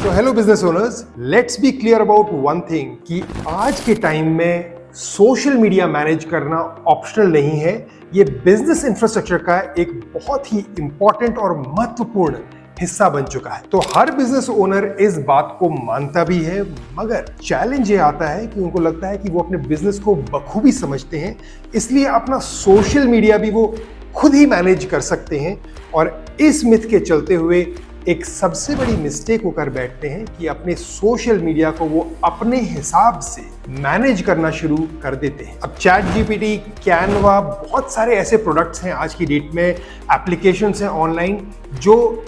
So hello business owners, let's be clear about one thing कि आज के time में सोशल मीडिया मैनेज करना ऑप्शनल नहीं है। ये बिजनेस इंफ्रास्ट्रक्चर का एक बहुत ही इंपॉर्टेंट और महत्वपूर्ण हिस्सा बन चुका है। तो हर बिजनेस ओनर इस बात को मानता भी है, मगर चैलेंज ये आता है कि उनको लगता है कि वो अपने बिजनेस को बखूबी समझते हैं, इसलिए अपना सोशल मीडिया भी वो खुद ही मैनेज कर सकते हैं और इस मिथ के चलते हुए एक सबसे बड़ी मिस्टेक होकर बैठते हैं कि अपने सोशल मीडिया को वो अपने हिसाब से मैनेज करना शुरू कर देते हैं। अब चैट जीपीटी, कैनवा, बहुत सारे ऐसे प्रोडक्ट्स हैं आज की डेट में, एप्लीकेशंस हैं ऑनलाइन जो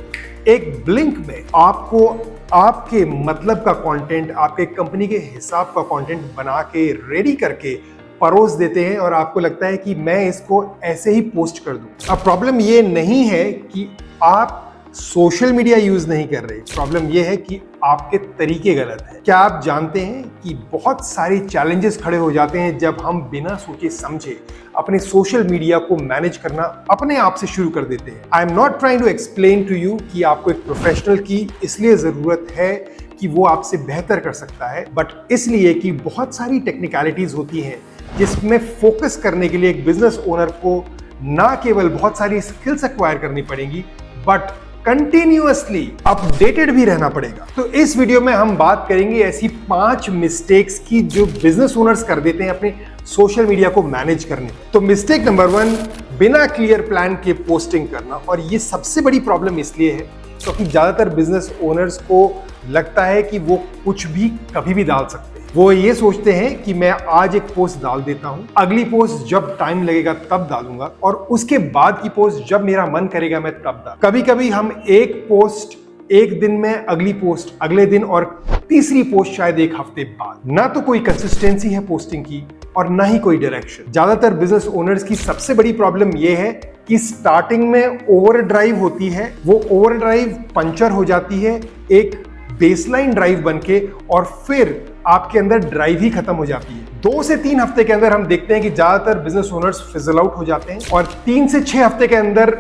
एक ब्लिंक में आपको आपके मतलब का कंटेंट, आपके कंपनी के हिसाब का कंटेंट बना के रेडी करके परोस देते हैं और आपको लगता है कि मैं इसको ऐसे ही पोस्ट कर दूं। अब प्रॉब्लम ये नहीं है कि आप सोशल मीडिया यूज नहीं कर रहे, प्रॉब्लम यह है कि आपके तरीके गलत हैं। क्या आप जानते हैं कि बहुत सारी चैलेंजेस खड़े हो जाते हैं जब हम बिना सोचे समझे अपने सोशल मीडिया को मैनेज करना अपने आप से शुरू कर देते हैं। I am not trying to explain to you कि आपको एक प्रोफेशनल की इसलिए जरूरत है कि वो आपसे बेहतर कर सकता है, बट इसलिए कि बहुत सारी टेक्निकलिटीज होती हैं जिसमें फोकस करने के लिए एक बिजनेस ओनर को ना केवल बहुत सारी स्किल्स एक्वायर करनी पड़ेंगी, बट कंटिन्यूअसली अपडेटेड भी रहना पड़ेगा। तो इस वीडियो में हम बात करेंगे ऐसी 5 मिस्टेक्स की जो बिजनेस ओनर्स कर देते हैं अपने सोशल मीडिया को मैनेज करने में। तो मिस्टेक नंबर 1, बिना क्लियर प्लान के पोस्टिंग करना। और ये सबसे बड़ी प्रॉब्लम इसलिए है क्योंकि ज्यादातर बिजनेस ओनर्स को लगता है कि वो कुछ भी कभी भी डाल सकते हैं। वो ये सोचते हैं कि मैं आज एक पोस्ट डाल देता हूं, अगली पोस्ट जब टाइम लगेगा तब डालूंगा और उसके बाद की पोस्ट जब मेरा मन करेगा मैं तब डाल। कभी कभी हम एक पोस्ट एक दिन में, अगली पोस्ट अगले दिन और तीसरी पोस्ट शायद एक हफ्ते बाद। ना तो कोई कंसिस्टेंसी है पोस्टिंग की और ना ही कोई डायरेक्शन। ज्यादातर बिजनेस ओनर्स की सबसे बड़ी प्रॉब्लम यह है कि स्टार्टिंग में ओवर ड्राइव होती है, वो ओवर ड्राइव पंचर हो जाती है एक बेसलाइन ड्राइव बनके और फिर आपके अंदर ड्राइव ही खत्म हो जाती है। 2 से 3 हफ्ते के अंदर हम देखते हैं कि ज्यादातर बिजनेस ओनर्स फिजल आउट हो जाते हैं और 3 से 6 हफ्ते के अंदर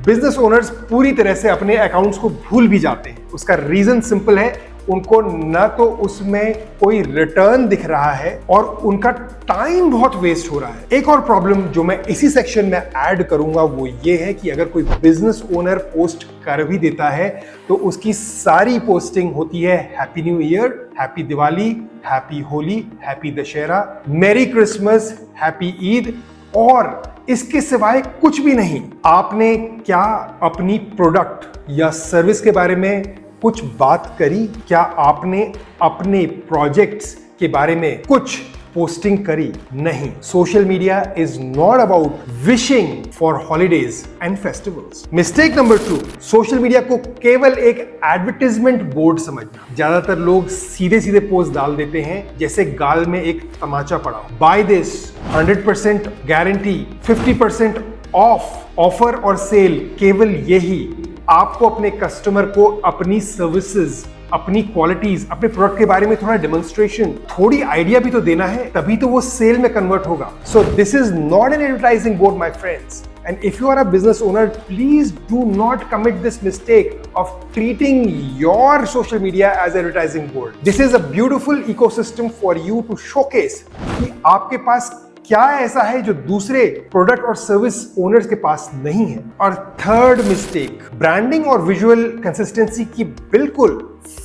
बिजनेस ओनर्स पूरी तरह से अपने अकाउंट्स को भूल भी जाते हैं। उसका रीजन सिंपल है, उनको ना तो उसमें कोई रिटर्न दिख रहा है और उनका टाइम बहुत वेस्ट हो रहा है। एक और प्रॉब्लम जो मैं इसी सेक्शन में ऐड करूंगा वो ये है कि अगर कोई बिजनेस ओनर पोस्ट कर भी देता है तो उसकी सारी पोस्टिंग होती है happy new year, happy Diwali, happy Holi, happy Dussehra, मेरी क्रिसमस, हैप्पी ईद और इसके सिवाय कुछ भी नहीं। आपने क्या अपनी प्रोडक्ट या सर्विस के बारे में कुछ बात करी? क्या आपने अपने प्रोजेक्ट्स के बारे में कुछ पोस्टिंग करी? नहीं। Social media is not about wishing for holidays and festivals. Mistake number 2, social media को केवल एक एडवर्टाइजमेंट बोर्ड समझना। ज्यादातर लोग सीधे सीधे पोस्ट डाल देते हैं जैसे गाल में एक तमाचा पड़ा हो। By this, 100% guarantee, 50% off, offer और सेल, केवल यही आपको अपने कस्टमर को अपनी सर्विसेज, अपनी क्वालिटीज, अपने प्रोडक्ट के बारे में थोड़ा डेमोन्स्ट्रेशन, थोड़ी आइडिया भी तो देना है, तभी तो वो सेल में कन्वर्ट होगा। So this is not an advertising board my friends, and if you are a business owner, please do not commit this mistake of treating your social media as advertising board. This is a beautiful ecosystem for you to showcase कि आपके पास क्या ऐसा है जो दूसरे product और service owners के पास नहीं है। और थर्ड मिस्टेक, ब्रांडिंग और विजुअल कंसिस्टेंसी की बिल्कुल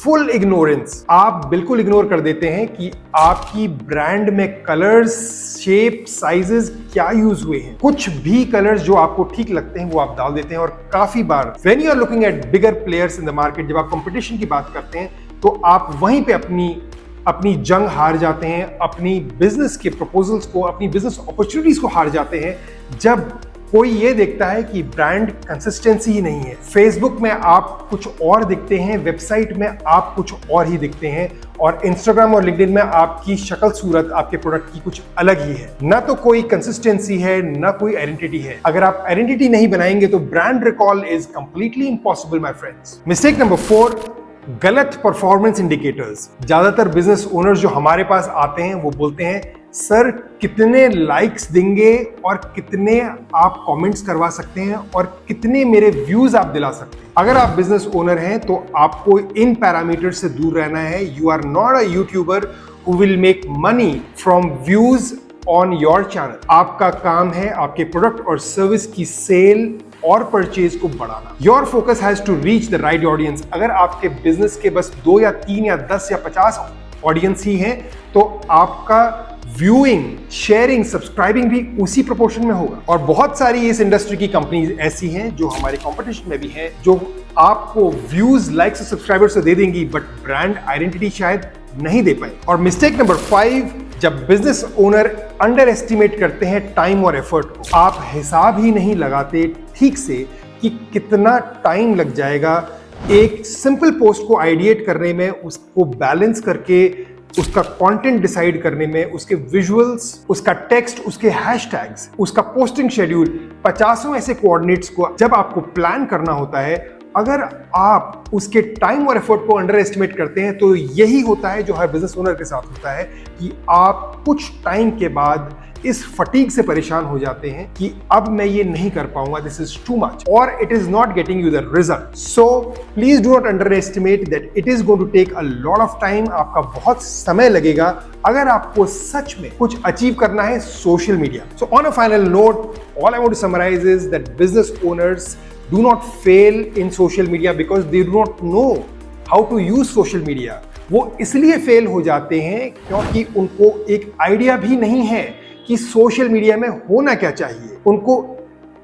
फुल इग्नोरेंस। आप बिल्कुल इग्नोर कर देते हैं कि आपकी ब्रांड में कलर्स, शेप, साइजेस क्या यूज हुए हैं। कुछ भी कलर्स जो आपको ठीक लगते हैं वो आप डाल देते हैं और काफी बार when you are looking at bigger players in the market, जब आप कंपटीशन की बात करते हैं तो आप वहीं पे अपनी जंग हार जाते हैं, अपनी बिजनेस के प्रपोजल्स को, अपनी बिजनेस अपॉर्चुनिटीज को हार जाते हैं जब कोई ये देखता है कि ब्रांड कंसिस्टेंसी ही नहीं है। फेसबुक में आप कुछ और दिखते हैं, वेबसाइट में आप कुछ और ही दिखते हैं और इंस्टाग्राम और लिंक्डइन में आपकी शक्ल सूरत आपके प्रोडक्ट की कुछ अलग ही है। ना तो कोई कंसिस्टेंसी है, ना कोई आइडेंटिटी है। अगर आप आइडेंटिटी नहीं बनाएंगे तो brand recall is completely impossible my friends. Mistake number 4, गलत परफॉर्मेंस इंडिकेटर्स। ज्यादातर बिजनेस ओनर्स जो हमारे पास आते हैं वो बोलते हैं सर कितने लाइक्स देंगे और कितने आप कमेंट्स करवा सकते हैं और कितने मेरे व्यूज आप दिला सकते हैं। अगर आप बिजनेस ओनर हैं तो आपको इन पैरामीटर से दूर रहना है। You are not a YouTuber who will make money from views on your channel. आपका काम है आपके प्रोडक्ट और सर्विस की सेल और परचेज को बढ़ाना। Your focus has to reach the right audience. अगर आपके बिजनेस के बस 2 या 3 या 10 या 50 ऑडियंस ही हैं तो आपका व्यूइंग, शेयरिंग, सब्सक्राइबिंग भी उसी प्रोपोर्शन में होगा। और बहुत सारी इस इंडस्ट्री की कंपनीज ऐसी हैं जो हमारे कंपटीशन में भी हैं, जो आपको व्यूज, लाइक्स और सब्सक्राइबर्स तो दे देंगी बट ब्रांड आइडेंटिटी शायद नहीं दे पाए। और मिस्टेक नंबर 5, जब बिजनेस ओनर अंडर एस्टिमेट करते हैं टाइम और एफर्ट को। आप हिसाब ही नहीं लगाते ठीक से कि कितना टाइम लग जाएगा एक सिंपल पोस्ट को आइडिएट करने में, उसको बैलेंस करके, उसका कंटेंट डिसाइड करने में, उसके विजुअल्स, उसका टेक्स्ट, उसके हैशटैग्स, उसका पोस्टिंग शेड्यूल, 50 ऐसे कोऑर्डिनेट्स को जब आपको प्लान करना होता है, अगर आप उसके टाइम और एफर्ट को अंडर एस्टिमेट करते हैं तो यही होता है जो हर बिजनेस ओनर के साथ होता है कि आप कुछ टाइम के बाद इस फटीग से परेशान हो जाते हैं कि अब मैं ये नहीं कर पाऊंगा, दिस इज टू मच, और it is not getting you the result. So please do not underestimate that it is going to take a lot of time. आपका बहुत समय लगेगा अगर आपको सच में कुछ अचीव करना है social media. So on a final note, all I want to summarise is that business owners do not fail in social media because they do not know how to use social media। वो इसलिए fail हो जाते हैं क्योंकि उनको एक idea भी नहीं है कि सोशल मीडिया में होना क्या चाहिए। उनको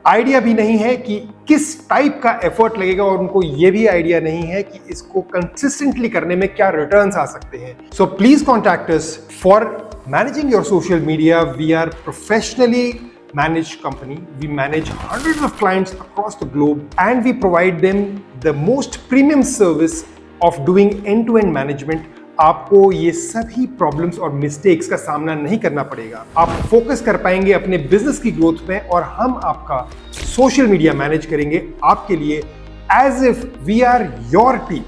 आइडिया भी नहीं है कि किस टाइप का एफर्ट लगेगा और उनको ये भी आइडिया नहीं है कि इसको कंसिस्टेंटली करने में क्या रिटर्न्स आ सकते हैं। So please contact us for managing your social media. We are professionally managed company. We manage hundreds of clients across the globe and we provide them the most premium service of doing end-to-end management। आपको ये सभी problems और mistakes का सामना नहीं करना पड़ेगा। आप फोकस कर पाएंगे अपने बिजनेस की ग्रोथ में और हम आपका सोशल मीडिया मैनेज करेंगे आपके लिए as if we are your team.